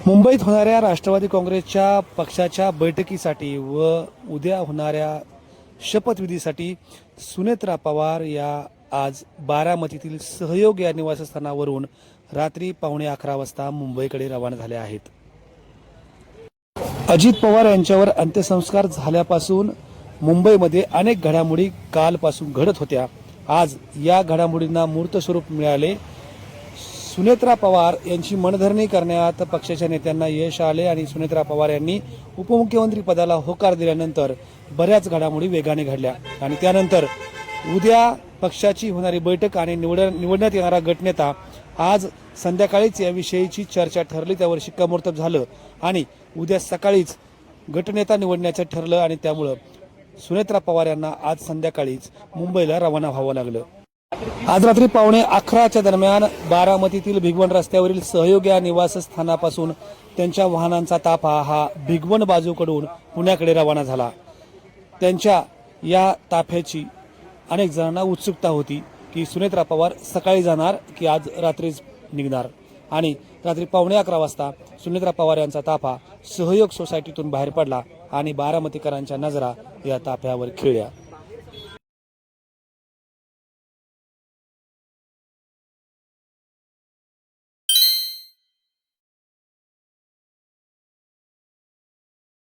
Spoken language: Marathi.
मुंबईत होणाऱ्या राष्ट्रवादी काँग्रेसच्या पक्षाच्या बैठकीसाठी व उद्या होणाऱ्या शपथविधीसाठी सुनेत्रा पवार या आज बारामतीतील सहयोग या निवासस्थानावरून रात्री 11:15 वाजता मुंबईकडे रवाना झाल्या आहेत। अजित पवार यांच्यावर अंत्यसंस्कार झाल्यापासून मुंबईमध्ये अनेक घडामोडी कालपासून घडत होत्या। आज या घडामोडींना मूर्त स्वरूप मिळाले। सुनेत्रा पवार यांची मनधरणी करण्यात पक्षाच्या नेत्यांना यश आले आणि सुनेत्रा पवार यांनी उपमुख्यमंत्री पदाला होकार दिल्यानंतर बऱ्याच घडामोडी वेगाने घडल्या आणि त्यानंतर उद्या पक्षाची होणारी बैठक आणि निवडण्यात येणारा गटनेता आज संध्याकाळीच याविषयीची चर्चा ठरली, त्यावर शिक्कामोर्तब झालं आणि उद्या सकाळीच गटनेता निवडण्याचं ठरलं आणि त्यामुळे सुनेत्रा पवार यांना आज संध्याकाळीच मुंबईला रवाना व्हावं लागलं। आज रात्री 11:15च्या दरम्यान बारामतीतील भिगवण रस्त्यावरील सहयोग या निवासस्थानापासून त्यांच्या वाहनांचा ताफा हा भिगवण बाजूकडून पुण्याकडे रवाना झाला। त्यांच्या या ताफ्याची अनेक जणांना उत्सुकता होती की सुनेत्रा पवार सकाळी जाणार की आज रात्रीच निघणार आणि रात्री 11:15 वाजता सुनेत्रा पवार यांचा ताफा सहयोग सोसायटीतून बाहेर पडला आणि बारामतीकरांच्या नजरा या ताफ्यावर खिळल्या।